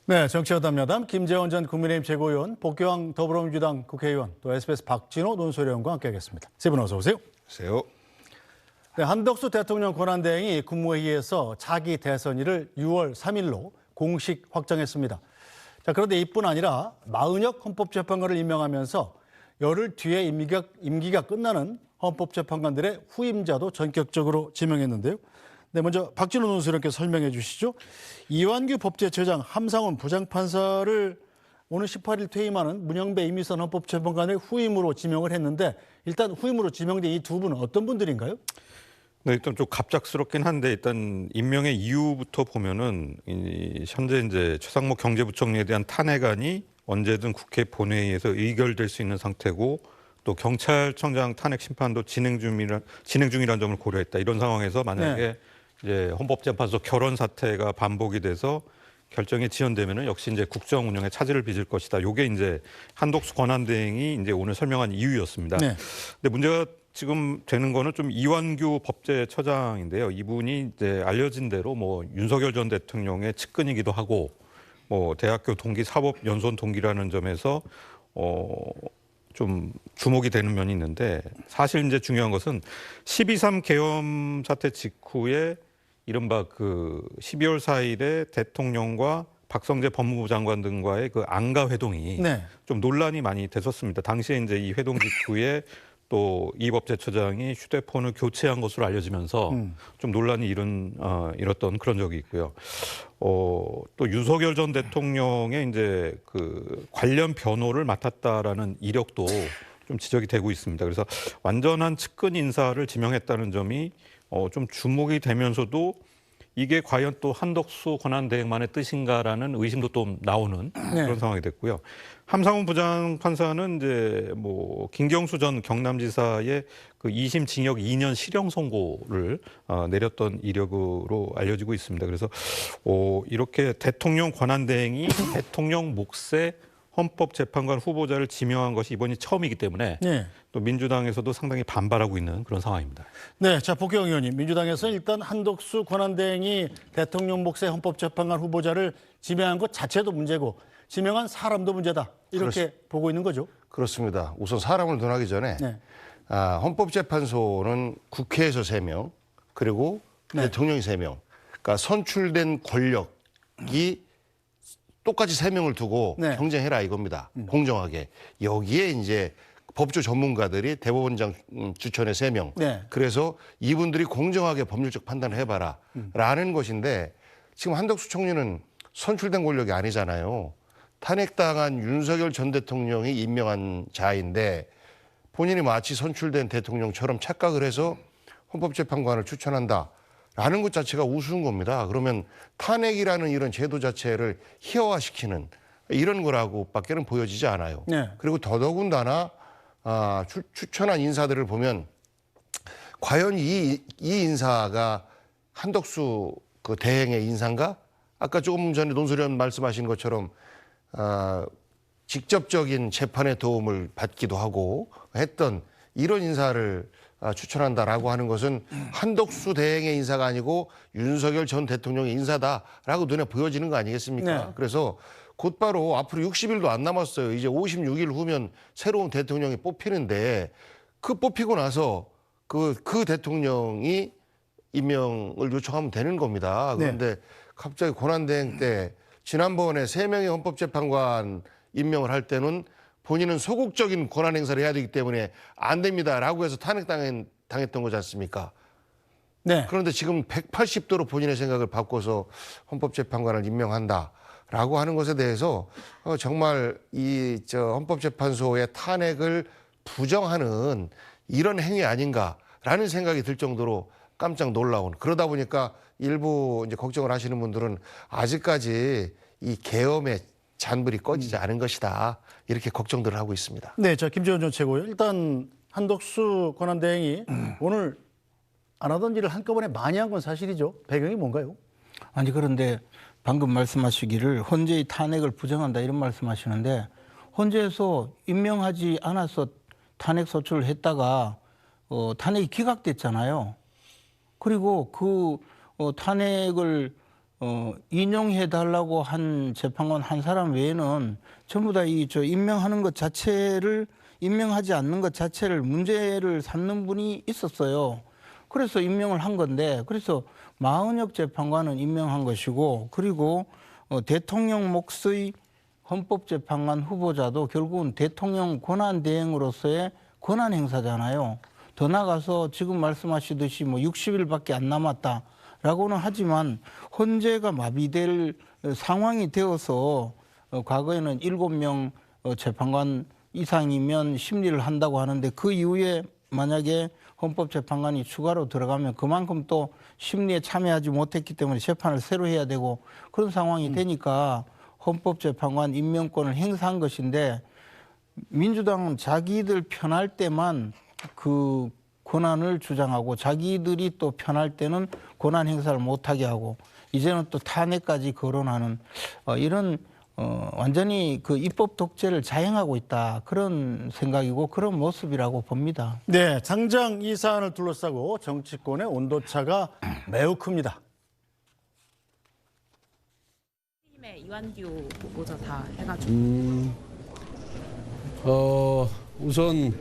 네, 정치여담야담 김재원 전 국민의힘 최고위원, 복교왕 더불어민주당 국회의원, 또 SBS 박진호 논설위원과 함께하겠습니다. 세 분 어서 오세요. 안녕하세요. 네, 한덕수 대통령 권한대행이 국무회의에서 차기 대선일을 6월 3일로 공식 확정했습니다. 자, 그런데 이뿐 아니라 마은혁 헌법재판관을 임명하면서 열흘 뒤에 임기가 끝나는 헌법재판관들의 후임자도 전격적으로 지명했는데요. 네, 먼저 박진호 논설위원께서 설명해 주시죠. 이완규 법제처장, 함상훈 부장판사를 오늘 18일 퇴임하는 문영배 이미선 헌법재판관의 후임으로 지명을 했는데 일단 후임으로 지명된 이 두 분은 어떤 분들인가요? 네, 일단 좀 갑작스럽긴 한데 일단 임명의 이유부터 보면은 현재 이제 최상목 경제부총리에 대한 탄핵안이 언제든 국회 본회의에서 의결될 수 있는 상태고 또 경찰청장 탄핵 심판도 진행 중이라는 점을 고려했다. 이런 상황에서 만약에 이제 헌법재판소 결원 사태가 반복이 돼서 결정이 지연되면은 역시 이제 국정 운영에 차질을 빚을 것이다. 요게 이제 한덕수 권한대행이 이제 오늘 설명한 이유였습니다. 네. 근데 문제가 지금 되는 거는 좀 이완규 법제처장인데요. 이분이 이제 알려진 대로 뭐 윤석열 전 대통령의 측근이기도 하고 뭐 대학교 동기 사법 연수원 동기라는 점에서 좀 주목이 되는 면이 있는데 사실 이제 중요한 것은 12.3 계엄 사태 직후에 이른바 그 12월 4일에 대통령과 박성재 법무부 장관 등과의 그 안가 회동이 좀 논란이 많이 됐었습니다. 당시에 이제 이 회동 직후에 또 이 법제처장이 휴대폰을 교체한 것으로 알려지면서 좀 논란이 일었던 그런 적이 있고요. 또 윤석열 전 대통령의 이제 그 관련 변호를 맡았다라는 이력도 좀 지적이 되고 있습니다. 그래서 완전한 측근 인사를 지명했다는 점이 좀 주목이 되면서도 이게 과연 또 한덕수 권한대행만의 뜻인가라는 의심도 또 나오는 그런 상황이 됐고요. 함상훈 부장판사는 이제 뭐 김경수 전 경남지사의 그 2심 징역 2년 실형 선고를 내렸던 이력으로 알려지고 있습니다. 그래서 이렇게 대통령 권한대행이 대통령 몫의 헌법재판관 후보자를 지명한 것이 이번이 처음이기 때문에 또 민주당에서도 상당히 반발하고 있는 그런 상황입니다. 네, 자 복경 의원님, 민주당에서 일단 한덕수 권한대행이 대통령 몫의 헌법재판관 후보자를 지명한 것 자체도 문제고 지명한 사람도 문제다 이렇게 보고 있는 거죠? 그렇습니다. 우선 사람을 논하기 전에 헌법재판소는 국회에서 3명 그리고 대통령이 3명 그러니까 선출된 권력이 똑같이 3명을 두고 경쟁해라 이겁니다. 공정하게. 여기에 이제 법조 전문가들이 대법원장 추천의 3명. 그래서 이분들이 공정하게 법률적 판단을 해봐라 라는 것인데 지금 한덕수 총리는 선출된 권력이 아니잖아요. 탄핵당한 윤석열 전 대통령이 임명한 자인데 본인이 마치 선출된 대통령처럼 착각을 해서 헌법재판관을 추천한다. 라는 것 자체가 우스운 겁니다. 그러면 탄핵이라는 이런 제도 자체를 희화화시키는 이런 거라고밖에는 보여지지 않아요. 그리고 더더군다나 추천한 인사들을 보면 과연 이 인사가 한덕수 그 대행의 인사인가? 아까 조금 전에 논설위원 말씀하신 것처럼 직접적인 재판에 도움을 받기도 하고 했던 이런 인사를 추천한다라고 하는 것은 한덕수 대행의 인사가 아니고 윤석열 전 대통령의 인사다라고 눈에 보여지는 거 아니겠습니까? 그래서 곧바로 앞으로 60일도 안 남았어요. 이제 56일 후면 새로운 대통령이 뽑히는데 그 뽑히고 나서 그 대통령이 임명을 요청하면 되는 겁니다. 그런데 갑자기 권한대행 때 지난번에 3명의 헌법재판관 임명을 할 때는 본인은 소극적인 권한 행사를 해야 되기 때문에 안 됩니다라고 해서 탄핵당했던 거지 않습니까? 그런데 지금 180도로 본인의 생각을 바꿔서 헌법재판관을 임명한다라고 하는 것에 대해서 정말 헌법재판소의 탄핵을 부정하는 이런 행위 아닌가라는 생각이 들 정도로 깜짝 놀라운 그러다 보니까 일부 이제 걱정을 하시는 분들은 아직까지 이 계엄의 잔불이 꺼지지 않은 것이다. 이렇게 걱정들을 하고 있습니다. 네, 자 김재원 전 최고위원. 일단 한덕수 권한대행이 오늘 안 하던 일을 한꺼번에 많이 한 건 사실이죠. 배경이 뭔가요? 아니 그런데 방금 말씀하시기를 헌재의 탄핵을 부정한다 이런 말씀하시는데 헌재에서 임명하지 않아서 탄핵 소추를 했다가 탄핵이 기각됐잖아요. 그리고 그 탄핵을 인용해 달라고 한 재판관 한 사람 외에는 전부 다 임명하는 것 자체를 임명하지 않는 것 자체를 문제를 삼는 분이 있었어요. 그래서 임명을 한 건데 그래서 마은혁 재판관은 임명한 것이고 그리고 대통령 몫의 헌법재판관 후보자도 결국은 대통령 권한대행으로서의 권한 행사잖아요. 더 나아가서 지금 말씀하시듯이 60일밖에 안 남았다라고는 하지만 헌재가 마비될 상황이 되어서 과거에는 7명 재판관 이상이면 심리를 한다고 하는데 그 이후에 만약에 헌법재판관이 추가로 들어가면 그만큼 또 심리에 참여하지 못했기 때문에 재판을 새로 해야 되고 그런 상황이 되니까 헌법재판관 임명권을 행사한 것인데 민주당은 자기들 편할 때만 그 권한을 주장하고 자기들이 또 편할 때는 권한 행사를 못하게 하고 이제는 또 탄핵까지 거론하는 이런 완전히 그 입법 독재를 자행하고 있다 그런 생각이고 그런 모습이라고 봅니다. 네, 당장 이 사안을 둘러싸고 정치권의 온도차가 매우 큽니다. 팀의 이완규 후보자 다 해가지고 우선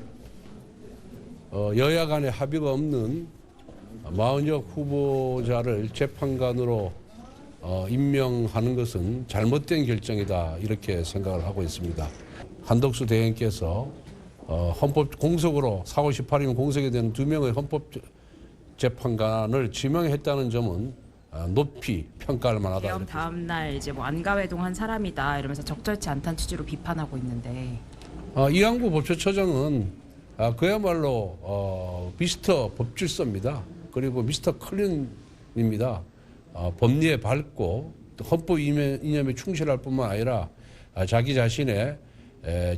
여야 간에 합의가 없는 마은혁 후보자를 재판관으로 임명하는 것은 잘못된 결정이다 이렇게 생각을 하고 있습니다. 한덕수 대행께서 헌법 공석으로 4월 18일 공석이 된 2명의 헌법재판관을 지명했다는 점은 높이 평가할 만하다. 계엄 다음 날 이제 안가회동한 사람이다 이러면서 적절치 않다는 취지로 비판하고 있는데 이완구 법제처장은 그야말로 미스터 법질서입니다. 그리고 미스터 클린입니다. 법리에 밝고 헌법 이념에 충실할 뿐만 아니라 자기 자신의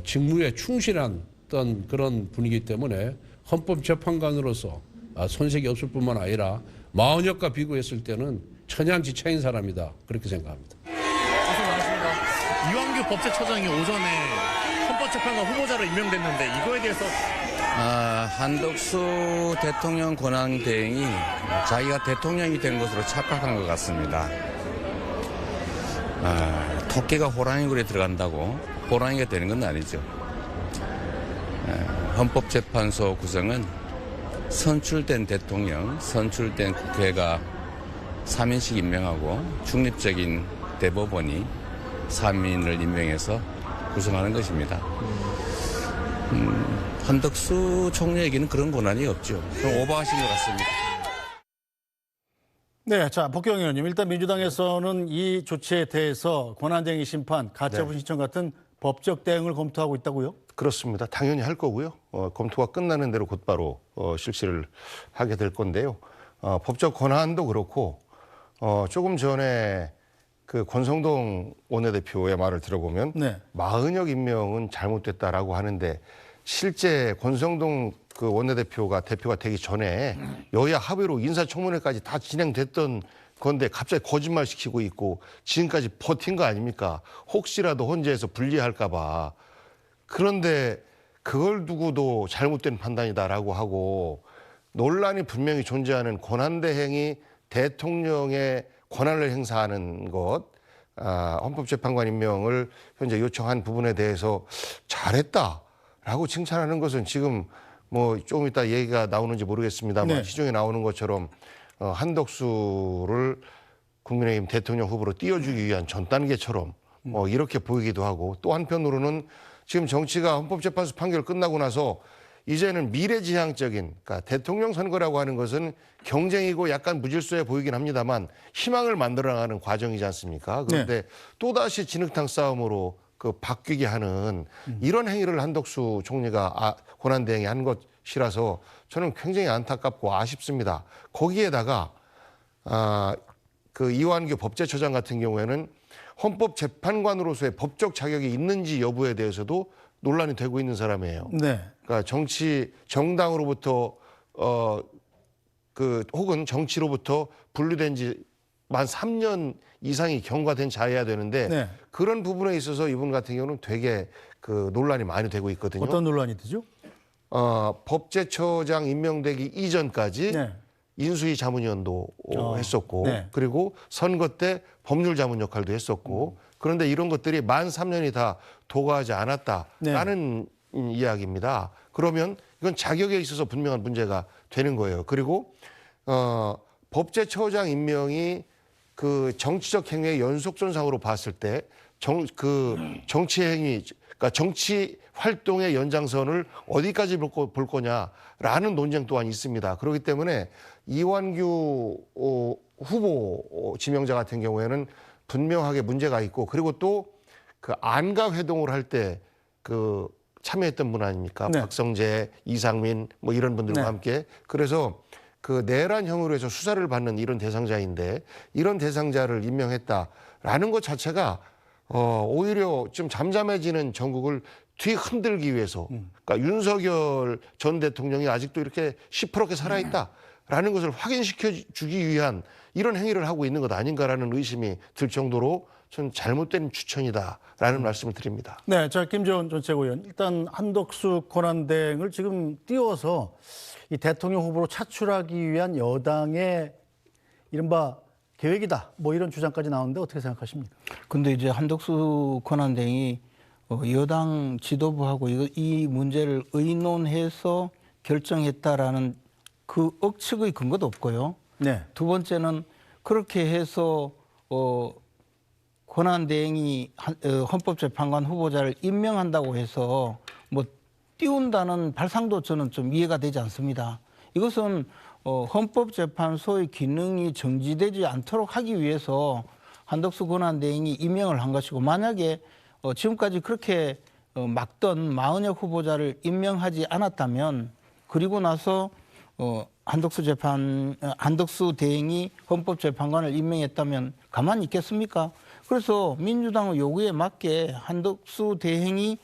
직무에 충실한 어떤 그런 분이기 때문에 헌법재판관으로서 손색이 없을 뿐만 아니라 마은혁과 비교했을 때는 천양지차인 사람이다 그렇게 생각합니다. 이완규 법제처장이 오전에 헌법재판관 후보자로 임명됐는데 이거에 대해서 한덕수 대통령 권한대행이 자기가 대통령이 된 것으로 착각한 것 같습니다. 토끼가 호랑이 굴에 들어간다고 호랑이가 되는 건 아니죠. 헌법재판소 구성은 선출된 대통령, 선출된 국회가 3인씩 임명하고 중립적인 대법원이 3인을 임명해서 구성하는 것입니다. 한덕수 총리에게는 그런 권한이 없죠. 좀 오버하신 것 같습니다. 네, 자 박경영 의원님, 일단 민주당에서는 이 조치에 대해서 권한쟁의 심판, 가처분 신청 같은 법적 대응을 검토하고 있다고요? 그렇습니다. 당연히 할 거고요. 검토가 끝나는 대로 곧바로 실시를 하게 될 건데요. 법적 권한도 그렇고 조금 전에 그 권성동 원내대표의 말을 들어보면 네. 마은혁 임명은 잘못됐다라고 하는데 실제 권성동 그 원내대표가 대표가 되기 전에 여야 합의로 인사청문회까지 다 진행됐던 건데 갑자기 거짓말 시키고 있고 지금까지 버틴 거 아닙니까? 혹시라도 헌재에서 불리할까 봐. 그런데 그걸 두고도 잘못된 판단이다라고 하고 논란이 분명히 존재하는 권한대행이 대통령의 권한을 행사하는 것, 헌법재판관 임명을 현재 요청한 부분에 대해서 잘했다라고 칭찬하는 것은 지금 뭐 좀 이따 얘기가 나오는지 모르겠습니다만 네. 시중에 나오는 것처럼 한덕수를 국민의힘 대통령 후보로 띄워주기 위한 전 단계처럼 이렇게 보이기도 하고 또 한편으로는 지금 정치가 헌법재판소 판결 끝나고 나서 이제는 미래지향적인 그러니까 대통령 선거라고 하는 것은 경쟁이고 약간 무질서해 보이긴 합니다만 희망을 만들어가는 과정이지 않습니까? 그런데 또다시 진흙탕 싸움으로 그 바뀌게 하는 이런 행위를 한덕수 총리가 권한대행이 한 것이라서 저는 굉장히 안타깝고 아쉽습니다. 거기에다가 그 이완규 법제처장 같은 경우에는 헌법재판관으로서의 법적 자격이 있는지 여부에 대해서도 논란이 되고 있는 사람이에요. 네. 그러니까 정당으로부터 혹은 정치로부터 분리된 지 만 3년 이상이 경과된 자여야 되는데 네. 그런 부분에 있어서 이분 같은 경우는 되게 그 논란이 많이 되고 있거든요. 어떤 논란이 되죠? 법제처장 임명되기 이전까지 네. 인수위 자문위원도 했었고 네. 그리고 선거 때 법률 자문 역할도 했었고 그런데 이런 것들이 만 3년이 다 도과하지 않았다라는 이야기입니다. 그러면 이건 자격에 있어서 분명한 문제가 되는 거예요. 그리고 법제처장 임명이 그 정치적 행위의 연속선상으로 봤을 때 정치 행위, 그러니까 정치 활동의 연장선을 어디까지 볼 거냐라는 논쟁 또한 있습니다. 그렇기 때문에 이완규 후보 지명자 같은 경우에는 분명하게 문제가 있고 그리고 또 그 안가 회동을 할 때 그 참여했던 분 아닙니까? 네. 박성재, 이상민 뭐 이런 분들과 네. 함께 그래서 그 내란 혐의로 해서 수사를 받는 이런 대상자인데 이런 대상자를 임명했다라는 것 자체가 오히려 좀 잠잠해지는 전국을 뒤흔들기 위해서 그러니까 윤석열 전 대통령이 아직도 이렇게 시퍼렇게 살아있다라는 것을 확인시켜 주기 위한 이런 행위를 하고 있는 것 아닌가라는 의심이 들 정도로 전 잘못된 추천이다라는 말씀을 드립니다. 네, 자 김재원 전 최고위원 일단 한덕수 권한대행을 지금 띄워서 이 대통령 후보로 차출하기 위한 여당의 이른바 계획이다. 뭐 이런 주장까지 나오는데 어떻게 생각하십니까? 근데 이제 한덕수 권한대행이 여당 지도부하고 이 문제를 의논해서 결정했다라는 그 억측의 근거도 없고요. 네. 두 번째는 그렇게 해서 권한대행이 헌법재판관 후보자를 임명한다고 해서 뭐 띄운다는 발상도 저는 좀 이해가 되지 않습니다. 이것은 헌법재판소의 기능이 정지되지 않도록 하기 위해서 한덕수 권한대행이 임명을 한 것이고 만약에 지금까지 그렇게 막던 마은혁 후보자를 임명하지 않았다면 그리고 나서 한덕수 대행이 헌법재판관을 임명했다면 가만히 있겠습니까? 그래서 민주당의 요구에 맞게 한덕수 대행이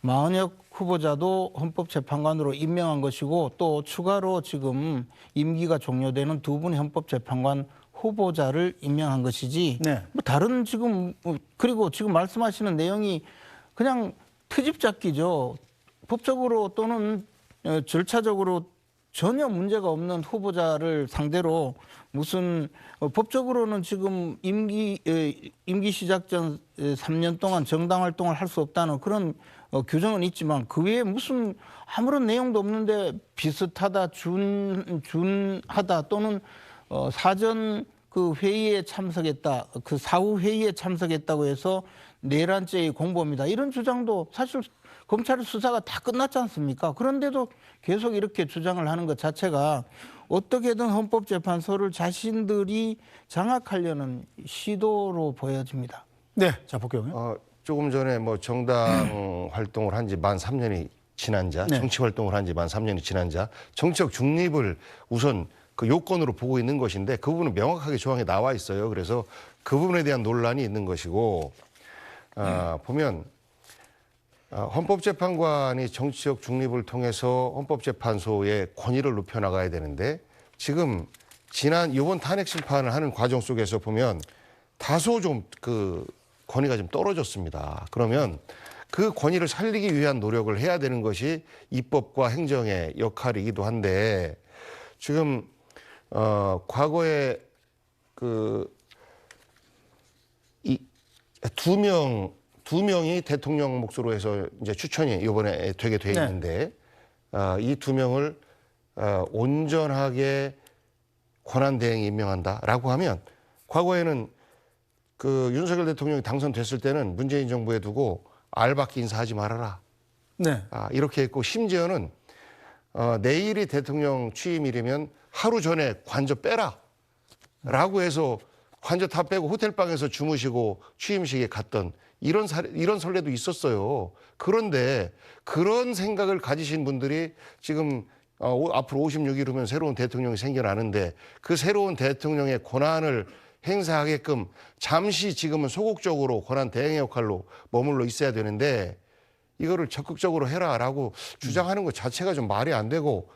마은혁 후보자도 헌법재판관으로 임명한 것이고 또 추가로 지금 임기가 종료되는 두 분의 헌법재판관 후보자를 임명한 것이지 네. 뭐 다른 지금 그리고 지금 말씀하시는 내용이 그냥 트집 잡기죠. 법적으로 또는 절차적으로 전혀 문제가 없는 후보자를 상대로 무슨 법적으로는 지금 임기 시작 전 3년 동안 정당 활동을 할 수 없다는 그런 규정은 있지만 그 외에 무슨 아무런 내용도 없는데 비슷하다, 준하다 또는 사전 그 회의에 참석했다, 그 사후 회의에 참석했다고 해서 내란죄의 공범이다 이런 주장도 사실 검찰의 수사가 다 끝났지 않습니까? 그런데도 계속 이렇게 주장을 하는 것 자체가 어떻게든 헌법재판소를 자신들이 장악하려는 시도로 보여집니다. 네, 자 볼게요. 조금 전에 뭐 정당 활동을 한 지 만 3년이 지난 자, 네. 정치 활동을 한 지 만 3년이 지난 자, 정치적 중립을 우선 그 요건으로 보고 있는 것인데 그 부분은 명확하게 조항에 나와 있어요. 그래서 그 부분에 대한 논란이 있는 것이고 보면 헌법재판관이 정치적 중립을 통해서 헌법재판소의 권위를 높여나가야 되는데 지금 이번 탄핵 심판을 하는 과정 속에서 보면 다소 좀 그 권위가 좀 떨어졌습니다. 그러면 그 권위를 살리기 위한 노력을 해야 되는 것이 입법과 행정의 역할이기도 한데 지금 과거에 그 이 두 명이 대통령 몫으로 해서 이제 추천이 이번에 되게 돼 있는데 이 두 명을 온전하게 권한대행이 임명한다라고 하면 과거에는 그 윤석열 대통령이 당선됐을 때는 문재인 정부에 두고 알박기 인사하지 말아라. 네. 이렇게 했고 심지어는 내일이 대통령 취임일이면 하루 전에 관저 빼라. 라고 해서 관저 다 빼고 호텔방에서 주무시고 취임식에 갔던 이런 선례도 있었어요. 그런데 그런 생각을 가지신 분들이 지금 앞으로 56일 후면 새로운 대통령이 생겨나는데 그 새로운 대통령의 권한을 행사하게끔 잠시 지금은 소극적으로 권한 대행의 역할로 머물러 있어야 되는데 이거를 적극적으로 해라라고 주장하는 것 자체가 좀 말이 안 되고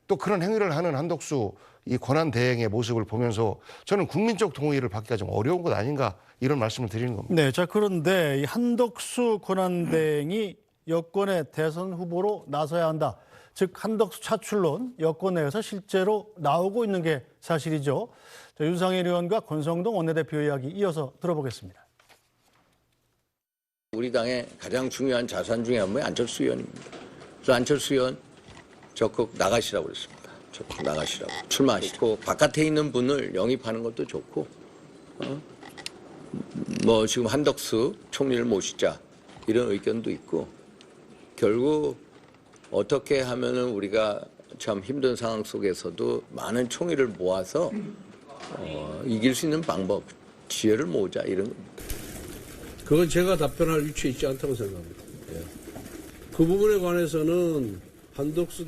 또 그런 행위를 하는 한덕수 이 권한 대행의 모습을 보면서 저는 국민적 동의를 받기가 좀 어려운 것 아닌가 이런 말씀을 드리는 겁니다. 네, 자 그런데 이 한덕수 권한대행이 여권의 대선 후보로 나서야 한다. 즉 한덕수 차출론 여권 내에서 실제로 나오고 있는 게 사실이죠. 자, 윤상현 의원과 권성동 원내대표 이야기 이어서 들어보겠습니다. 우리 당의 가장 중요한 자산 중에 한 분이 안철수 의원입니다. 그래서 안철수 의원 적극 나가시라고 그랬습니다. 적극 나가시라고. 출마하시고 바깥에 있는 분을 영입하는 것도 좋고 뭐 지금 한덕수 총리를 모시자 이런 의견도 있고 결국 어떻게 하면은 우리가 참 힘든 상황 속에서도 많은 총의를 모아서 이길 수 있는 방법, 지혜를 모으자 이런 겁니다. 그건 제가 답변할 위치에 있지 않다고 생각합니다. 예. 그 부분에 관해서는 한덕수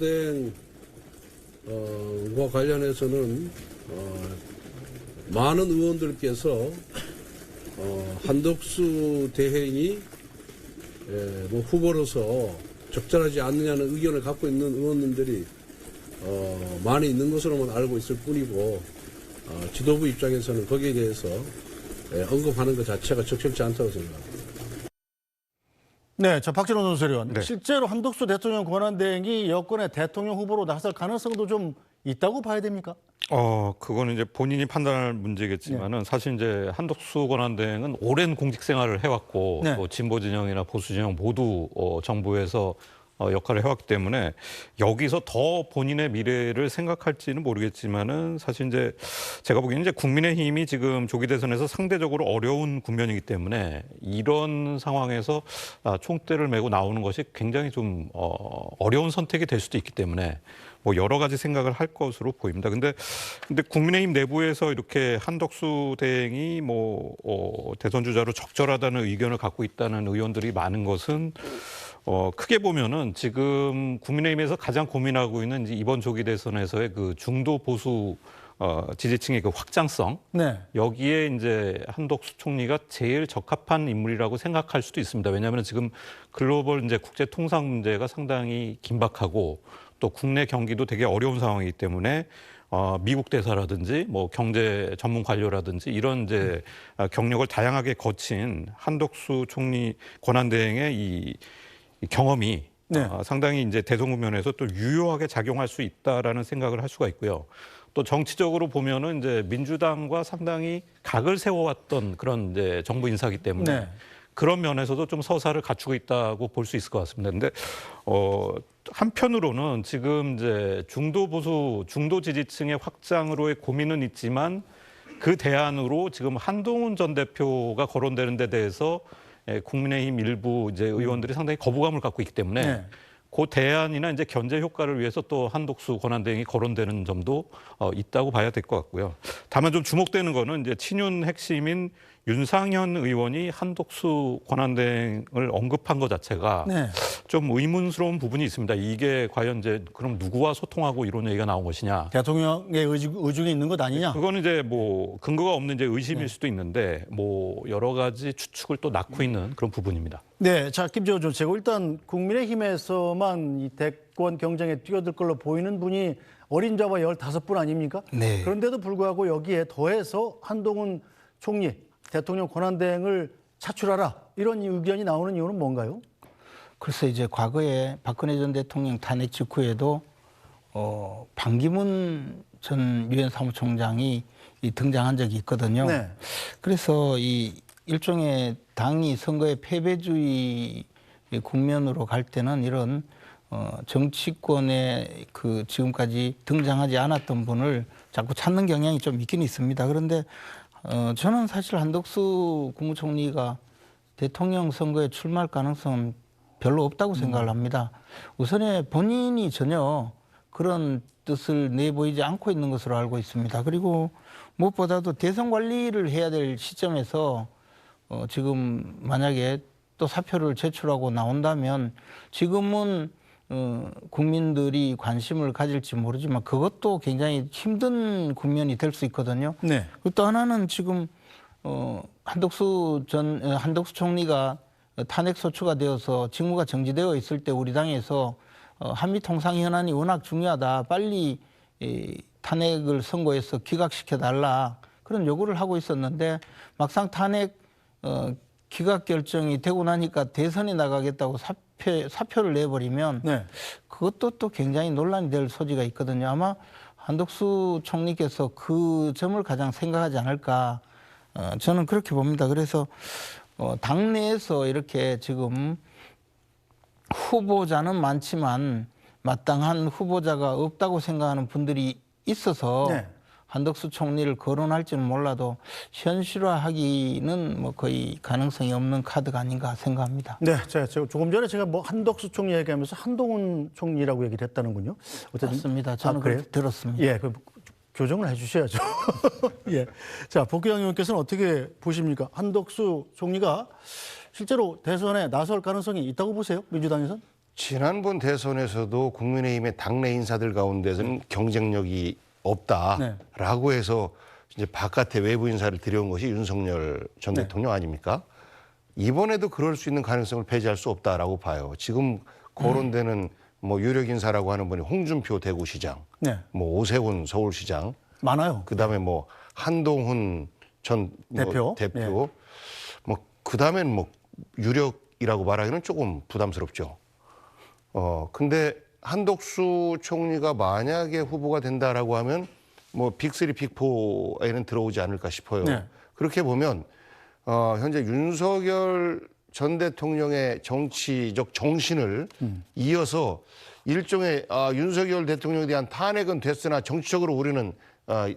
대행과 관련해서는 많은 의원들께서 한덕수 대행이 뭐 후보로서 적절하지 않느냐는 의견을 갖고 있는 의원님들이 많이 있는 것으로만 알고 있을 뿐이고 지도부 입장에서는 거기에 대해서 언급하는 것 자체가 적절치 않다고 생각합니다. 네, 자 박진원 논설위원. 네. 실제로 한덕수 대통령 권한대행이 여권의 대통령 후보로 나설 가능성도 좀 있다고 봐야 됩니까? 그거는 이제 본인이 판단할 문제겠지만은 사실 이제 한덕수 권한대행은 오랜 공직 생활을 해왔고 네. 또 진보 진영이나 보수 진영 모두 정부에서 역할을 해왔기 때문에 여기서 더 본인의 미래를 생각할지는 모르겠지만은 사실 이제 제가 보기에는 이제 국민의힘이 지금 조기 대선에서 상대적으로 어려운 국면이기 때문에 이런 상황에서 총대를 메고 나오는 것이 굉장히 좀 어려운 선택이 될 수도 있기 때문에 뭐 여러 가지 생각을 할 것으로 보입니다. 근데 국민의힘 내부에서 이렇게 한덕수 대행이 대선 주자로 적절하다는 의견을 갖고 있다는 의원들이 많은 것은 크게 보면은 지금 국민의힘에서 가장 고민하고 있는 이제 이번 조기 대선에서의 그 중도 보수 지지층의 그 확장성, 네. 여기에 이제 한덕수 총리가 제일 적합한 인물이라고 생각할 수도 있습니다. 왜냐하면 지금 글로벌 이제 국제 통상 문제가 상당히 긴박하고 또 국내 경기도 되게 어려운 상황이기 때문에 미국 대사라든지 뭐 경제 전문 관료라든지 이런 이제 경력을 다양하게 거친 한덕수 총리 권한대행의 이 경험이 네. 상당히 이제 대선 국면에서 또 유효하게 작용할 수 있다라는 생각을 할 수가 있고요. 또 정치적으로 보면은 이제 민주당과 상당히 각을 세워왔던 그런 이제 정부 인사이기 때문에 네. 그런 면에서도 좀 서사를 갖추고 있다고 볼 수 있을 것 같습니다. 근데 한편으로는 지금 이제 중도 보수, 중도 지지층의 확장으로의 고민은 있지만 그 대안으로 지금 한동훈 전 대표가 거론되는 데 대해서 국민의힘 일부 이제 의원들이 상당히 거부감을 갖고 있기 때문에 네. 그 대안이나 이제 견제 효과를 위해서 또 한덕수 권한대행이 거론되는 점도 있다고 봐야 될 것 같고요. 다만 좀 주목되는 거는 이제 친윤 핵심인 윤상현 의원이 한덕수 권한대행을 언급한 것 자체가 네. 좀 의문스러운 부분이 있습니다. 이게 과연 이제 그럼 누구와 소통하고 이런 얘기가 나온 것이냐? 대통령의 의중이 있는 것 아니냐? 그거는 이제 뭐 근거가 없는 이제 의심일 수도 있는데 뭐 여러 가지 추측을 또 낳고 있는 그런 부분입니다. 네, 자 김재원 전 최고 일단 국민의힘에서만 이 대권 경쟁에 뛰어들 걸로 보이는 분이 어린자와 15분 아닙니까? 네. 그런데도 불구하고 여기에 더해서 한동훈 총리 대통령 권한대행을 차출하라 이런 의견이 나오는 이유는 뭔가요? 글쎄 이제 과거에 박근혜 전 대통령 탄핵 직후에도 반기문 전 유엔 사무총장이 등장한 적이 있거든요. 네. 그래서 이 일종의 당이 선거의 패배주의 국면으로 갈 때는 이런 정치권에 그 지금까지 등장하지 않았던 분을 자꾸 찾는 경향이 좀 있긴 있습니다. 그런데 저는 사실 한덕수 국무총리가 대통령 선거에 출마할 가능성은 별로 없다고 생각을 합니다. 우선에 본인이 전혀 그런 뜻을 내보이지 않고 있는 것으로 알고 있습니다. 그리고 무엇보다도 대선 관리를 해야 될 시점에서 지금 만약에 또 사표를 제출하고 나온다면 지금은 국민들이 관심을 가질지 모르지만 그것도 굉장히 힘든 국면이 될 수 있거든요. 네. 그리고 또 하나는 지금 한덕수 총리가 탄핵 소추가 되어서 직무가 정지되어 있을 때 우리 당에서 한미 통상 현안이 워낙 중요하다. 빨리 탄핵을 선고해서 기각시켜 달라. 그런 요구를 하고 있었는데 막상 탄핵 기각 결정이 되고 나니까 대선에 나가겠다고 사표를 내버리면 네. 그것도 또 굉장히 논란이 될 소지가 있거든요. 아마 한덕수 총리께서 그 점을 가장 생각하지 않을까 저는 그렇게 봅니다. 그래서 당내에서 이렇게 지금 후보자는 많지만 마땅한 후보자가 없다고 생각하는 분들이 있어서 네. 한덕수 총리를 거론할지는 몰라도 현실화하기는 뭐 거의 가능성이 없는 카드가 아닌가 생각합니다. 네, 제가 조금 전에 제가 뭐 한덕수 총리 얘기하면서 한동훈 총리라고 얘기를 했다는군요. 어쨌든 맞습니다. 저는 그래요? 그렇게 들었습니다. 예, 그 교정을 해주셔야죠. 예, 자 복귀영 의원께서는 어떻게 보십니까? 한덕수 총리가 실제로 대선에 나설 가능성이 있다고 보세요? 민주당에서는? 지난번 대선에서도 국민의힘의 당내 인사들 가운데서는 경쟁력이 없다라고 해서 이제 바깥에 외부 인사를 들여온 것이 윤석열 전 네. 대통령 아닙니까? 이번에도 그럴 수 있는 가능성을 배제할 수 없다라고 봐요. 지금 거론되는 뭐 유력 인사라고 하는 분이 홍준표 대구시장, 네, 뭐 오세훈 서울시장, 많아요. 그다음에 뭐 한동훈 전 대표. 대표, 뭐 그다음엔 뭐 유력이라고 말하기는 조금 부담스럽죠. 근데 한덕수 총리가 만약에 후보가 된다라고 하면 뭐 빅3, 빅4에는 들어오지 않을까 싶어요. 네. 그렇게 보면 현재 윤석열 전 대통령의 정치적 정신을 이어서 일종의 윤석열 대통령에 대한 탄핵은 됐으나 정치적으로 우리는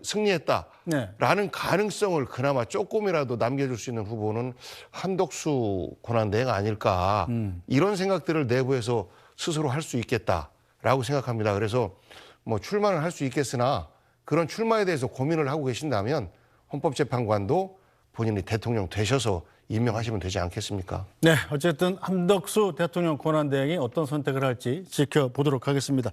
승리했다라는 가능성을 그나마 조금이라도 남겨줄 수 있는 후보는 한덕수 권한대행 아닐까 이런 생각들을 내부에서 스스로 할 수 있겠다라고 생각합니다. 그래서 뭐 출마는 할 수 있겠으나 그런 출마에 대해서 고민을 하고 계신다면 헌법재판관도 본인이 대통령 되셔서 임명하시면 되지 않겠습니까? 네, 어쨌든 한덕수 대통령 권한대행이 어떤 선택을 할지 지켜보도록 하겠습니다.